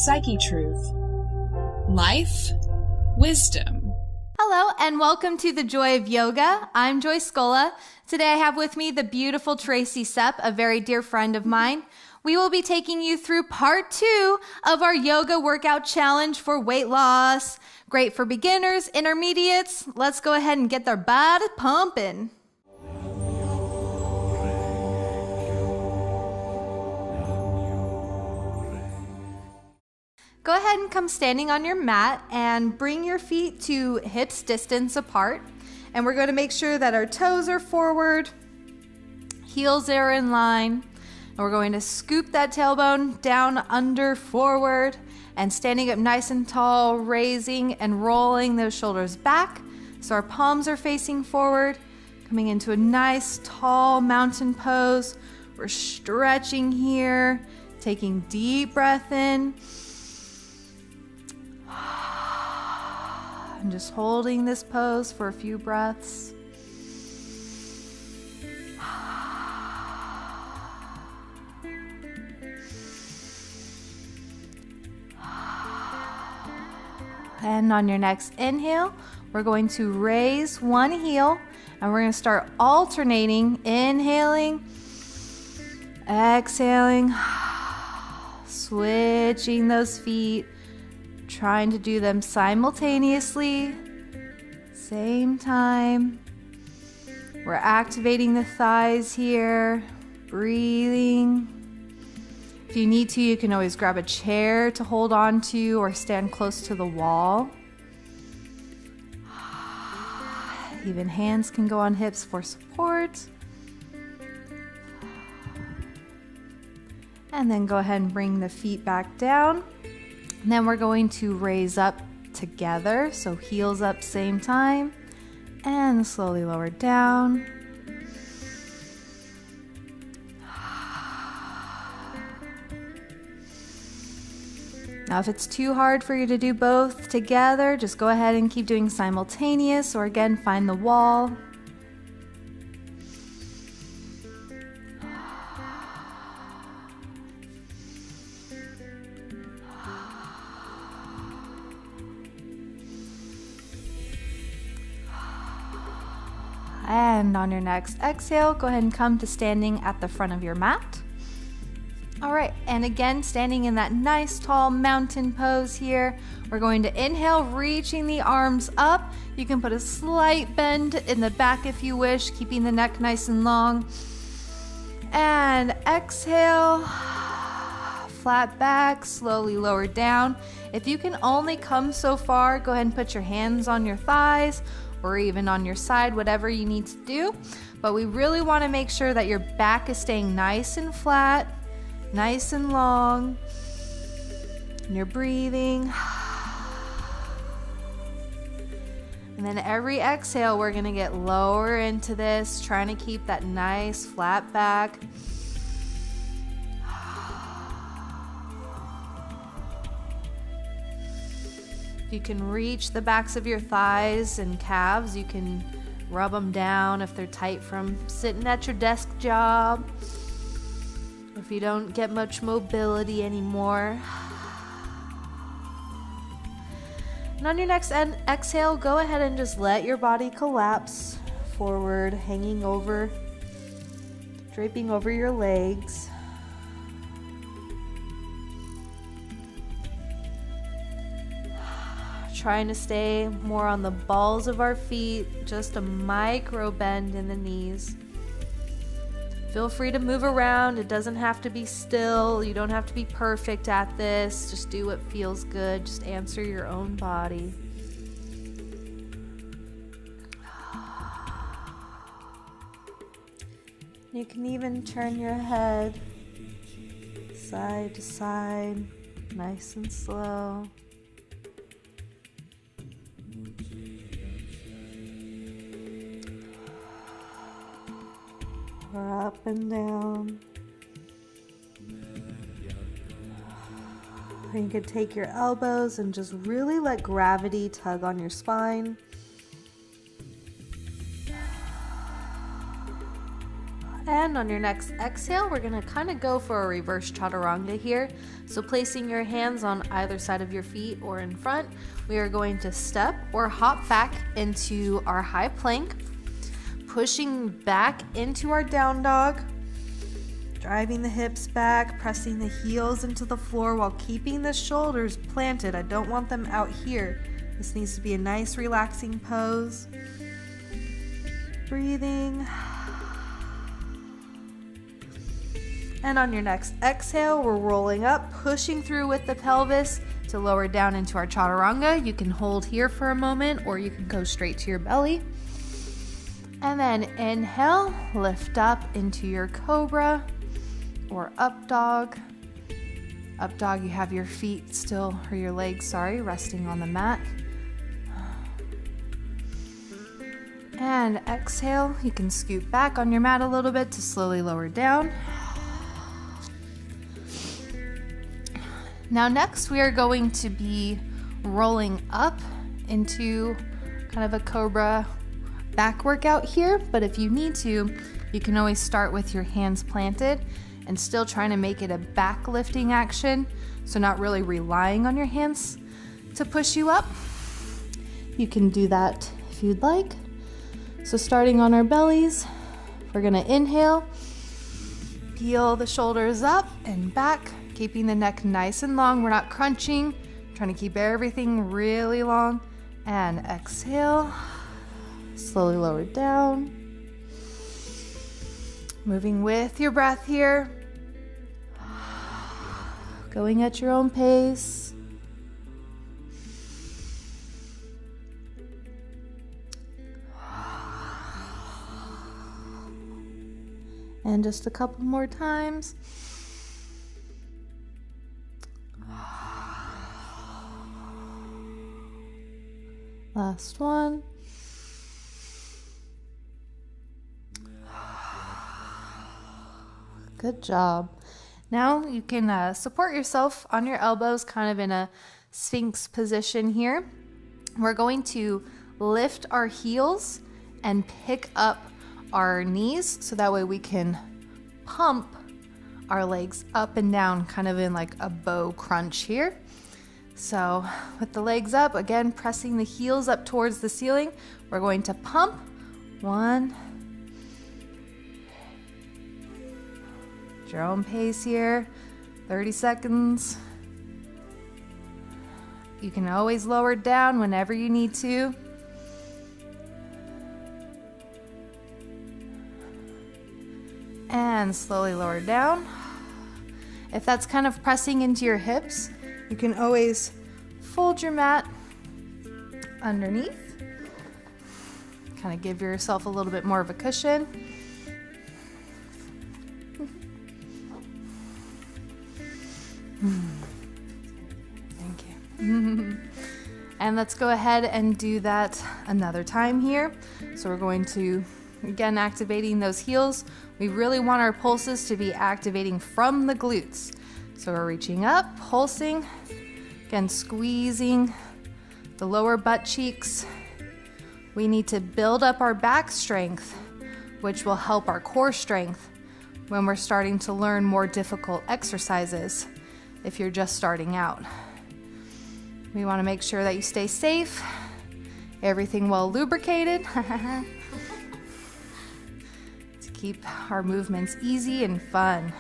Psyche Truth. Life, wisdom. Hello and welcome to The Joy of Yoga. I'm Joy Scola. Today I have with me the beautiful Tracy Sepp, a very dear friend of mine. We will be taking you through part 2 of our yoga workout challenge for weight loss. Great for beginners, intermediates. Let's go ahead and get their body pumping. Go ahead and come standing on your mat and bring your feet to hips distance apart. And we're going to make sure that our toes are forward, heels are in line. And we're going to scoop that tailbone down, under, forward, and standing up nice and tall, raising and rolling those shoulders back. So our palms are facing forward, coming into a nice tall mountain pose. We're stretching here, taking deep breath in. And just holding this pose for a few breaths. And on your next inhale, we're going to raise one heel and we're going to start alternating, inhaling, exhaling, switching those feet, trying to do them simultaneously, same time. We're activating the thighs here, breathing. If you need to, you can always grab a chair to hold on to or stand close to the wall. Even hands can go on hips for support. And then go ahead and bring the feet back down. And then we're going to raise up together. So heels up same time. And slowly lower down. Now, if it's too hard for you to do both together, just go ahead and keep doing simultaneous, or again, find the wall. And on your next exhale, go ahead and come to standing at the front of your mat. All right, and again, standing in that nice tall mountain pose here. We're going to inhale, reaching the arms up. You can put a slight bend in the back if you wish, keeping the neck nice and long. And exhale, flat back, slowly lower down. If you can only come so far, go ahead and put your hands on your thighs or even on your side, whatever you need to do. But we really want to make sure that your back is staying nice and flat, nice and long, and you're breathing. And then every exhale, we're gonna get lower into this, trying to keep that nice flat back. If you can reach the backs of your thighs and calves, you can rub them down if they're tight from sitting at your desk job. If you don't get much mobility anymore. And on your next exhale, go ahead and just let your body collapse forward, hanging over, draping over your legs. Trying to stay more on the balls of our feet, just a micro bend in the knees. Feel free to move around. It doesn't have to be still. You don't have to be perfect at this. Just do what feels good. Just answer your own body. You can even turn your head side to side, nice and slow. Or up and down. You could take your elbows and just really let gravity tug on your spine. And And on your next exhale, we're gonna kind of go for a reverse chaturanga here. So placing your hands on either side of your feet or in front, we are going to step or hop back into our high plank, pushing back into our down dog, driving the hips back, pressing the heels into the floor while keeping the shoulders planted. I don't want them out here. This needs to be a nice relaxing pose. Breathing. And on your next exhale, we're rolling up, pushing through with the pelvis to lower down into our chaturanga. You can hold here for a moment or you can go straight to your belly. And then inhale, lift up into your cobra or up dog. Up dog, you have your feet still, or your legs, sorry, resting on the mat. And exhale, you can scoot back on your mat a little bit to slowly lower down. Now next we are going to be rolling up into kind of a cobra back workout here, but if you need to, you can always start with your hands planted and still trying to make it a back lifting action, so not really relying on your hands to push you up. You can do that if you'd like. So starting on our bellies, we're gonna inhale, peel the shoulders up and back, keeping the neck nice and long. We're not crunching, trying to keep everything really long. And exhale, slowly lower down. Moving with your breath here. Going at your own pace. And just a couple more times. Last one. Good job. Now you can support yourself on your elbows, kind of in a Sphinx position here. We're going to lift our heels and pick up our knees so that way we can pump our legs up and down, kind of in like a bow crunch here. So with the legs up, again, pressing the heels up towards the ceiling, we're going to pump. 1. At your own pace here, 30 seconds. You can always lower down whenever you need to. And slowly lower down. If that's kind of pressing into your hips, you can always fold your mat underneath. Kind of give yourself a little bit more of a cushion. Thank you. And let's go ahead and do that another time here. So we're going to, again, activating those heels. We really want our pulses to be activating from the glutes. So we're reaching up, pulsing, again, squeezing the lower butt cheeks. We need to build up our back strength, which will help our core strength when we're starting to learn more difficult exercises if you're just starting out. We want to make sure that you stay safe, everything well lubricated, to keep our movements easy and fun.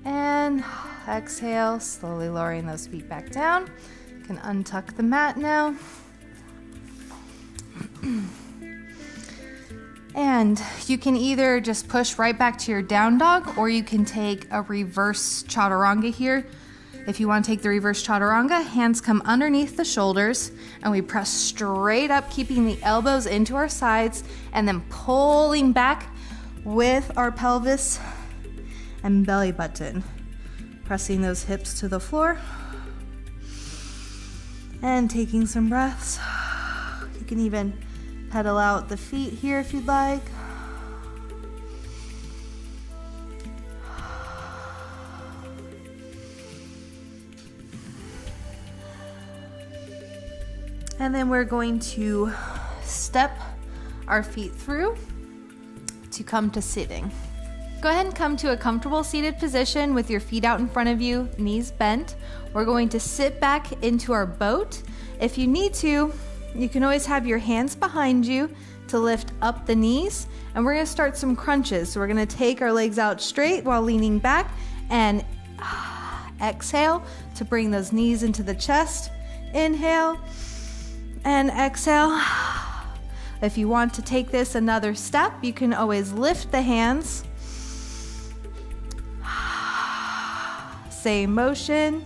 And exhale, slowly lowering those feet back down. You can untuck the mat now. And you can either just push right back to your down dog, or you can take a reverse chaturanga here. If you want to take the reverse chaturanga, hands come underneath the shoulders and we press straight up, keeping the elbows into our sides and then pulling back with our pelvis and belly button. Pressing those hips to the floor and taking some breaths. You can even pedal out the feet here if you'd like. And then we're going to step our feet through to come to sitting. Go ahead and come to a comfortable seated position with your feet out in front of you, knees bent. We're going to sit back into our boat. If you need to, you can always have your hands behind you to lift up the knees. And we're going to start some crunches. So we're going to take our legs out straight while leaning back and exhale to bring those knees into the chest. Inhale and exhale. If you want to take this another step, you can always lift the hands. Same motion.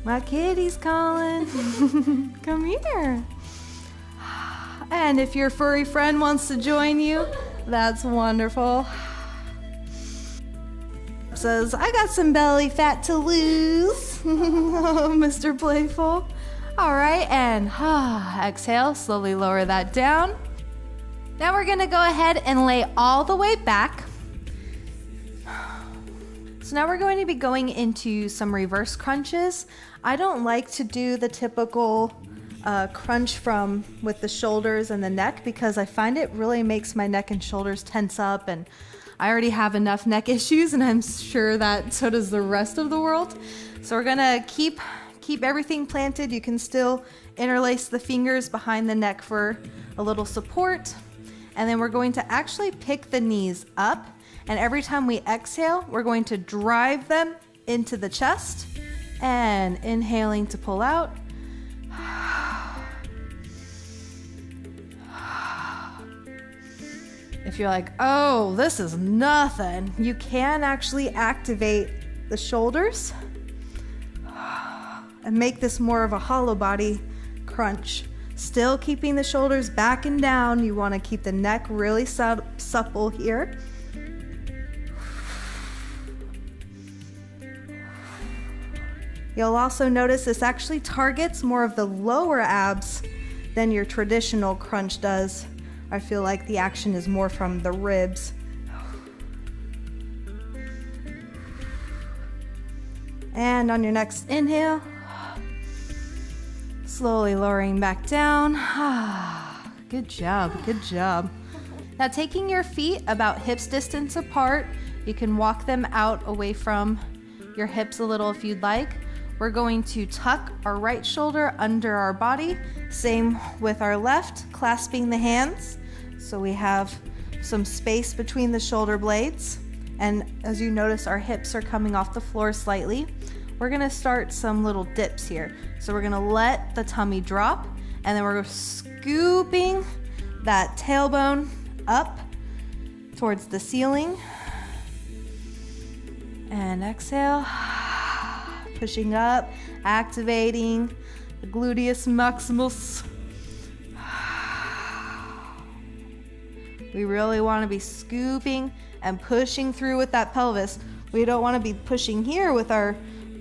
My kitty's calling. Come here. And if your furry friend wants to join you, that's wonderful. Says, I got some belly fat to lose. Oh, Mr. Playful. All right, and exhale, slowly lower that down. Now we're gonna go ahead and lay all the way back. So now we're going to be going into some reverse crunches. I don't like to do the typical crunch with the shoulders and the neck because I find it really makes my neck and shoulders tense up, and I already have enough neck issues, and I'm sure that so does the rest of the world. So we're gonna keep everything planted. You can still interlace the fingers behind the neck for a little support. And then we're going to actually pick the knees up. And every time we exhale, we're going to drive them into the chest. And inhaling to pull out. If you're like, oh, this is nothing, you can actually activate the shoulders and make this more of a hollow body crunch. Still keeping the shoulders back and down. You want to keep the neck really supple here. You'll also notice this actually targets more of the lower abs than your traditional crunch does. I feel like the action is more from the ribs. And on your next inhale, slowly lowering back down. Good job, good job. Now taking your feet about hips distance apart, you can walk them out away from your hips a little if you'd like. We're going to tuck our right shoulder under our body. Same with our left, clasping the hands. So we have some space between the shoulder blades. And as you notice, our hips are coming off the floor slightly. We're gonna start some little dips here. So we're gonna let the tummy drop, and then we're scooping that tailbone up towards the ceiling. And exhale, pushing up, activating the gluteus maximus. We really want to be scooping and pushing through with that pelvis. We don't want to be pushing here with our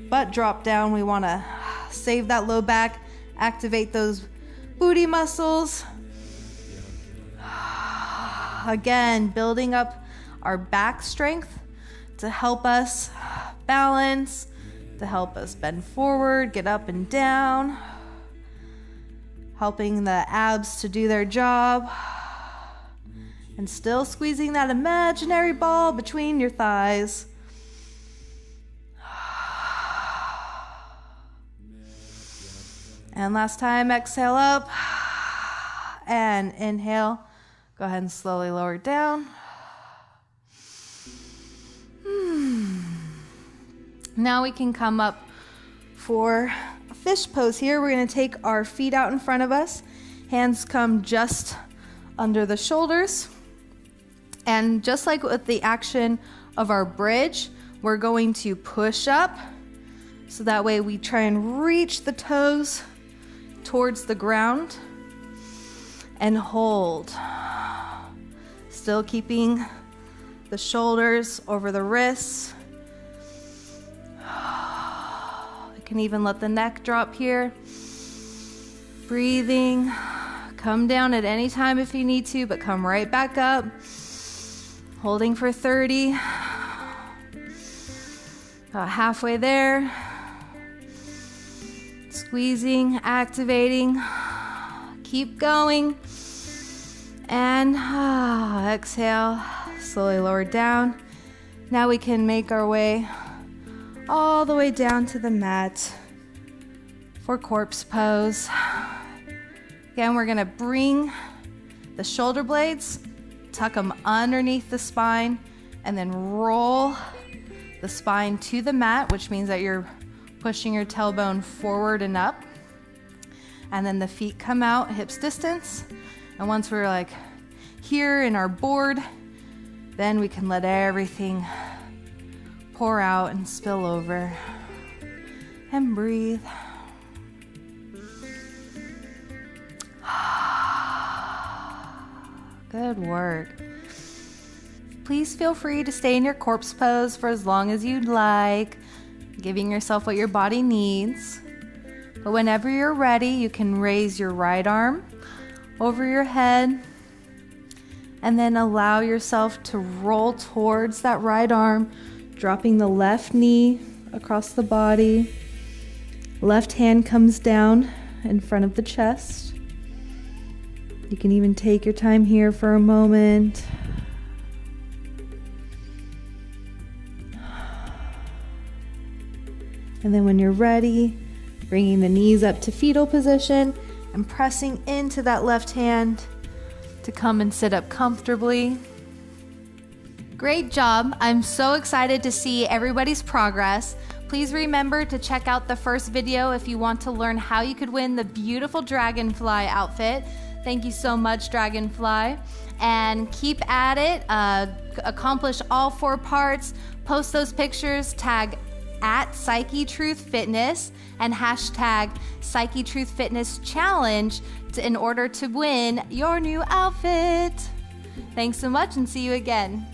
butt drop down. We want to save that low back, activate those booty muscles. Again, building up our back strength to help us balance, to help us bend forward, get up and down, helping the abs to do their job, and still squeezing that imaginary ball between your thighs. And last time, exhale up and inhale. Go ahead and slowly lower it down. Now we can come up for a fish pose here. We're going to take our feet out in front of us. Hands come just under the shoulders. And just like with the action of our bridge, we're going to push up. So that way we try and reach the toes towards the ground and hold. Still keeping the shoulders over the wrists. You can even let the neck drop here. Breathing. Come down at any time if you need to, but come right back up. Holding for 30. About halfway there. Squeezing, activating. Keep going. And exhale, slowly lower down. Now we can make our way all the way down to the mat for corpse pose. Again, we're gonna bring the shoulder blades, tuck them underneath the spine, and then roll the spine to the mat, which means that you're pushing your tailbone forward and up. And then the feet come out, hips distance. And once we're like here in our board, then we can let everything pour out and spill over. And breathe. Good work. Please feel free to stay in your corpse pose for as long as you'd like, giving yourself what your body needs. But whenever you're ready, you can raise your right arm over your head and then allow yourself to roll towards that right arm, dropping the left knee across the body. Left hand comes down in front of the chest. You can even take your time here for a moment. And then when you're ready, bringing the knees up to fetal position and pressing into that left hand to come and sit up comfortably. Great job. I'm so excited to see everybody's progress. Please remember to check out the first video if you want to learn how you could win the beautiful dragonfly outfit. Thank you so much, Dragonfly. And keep at it. Accomplish all 4 parts. Post those pictures. Tag at Psyche Truth Fitness and hashtag Psyche Truth Fitness Challenge in order to win your new outfit. Thanks so much and see you again.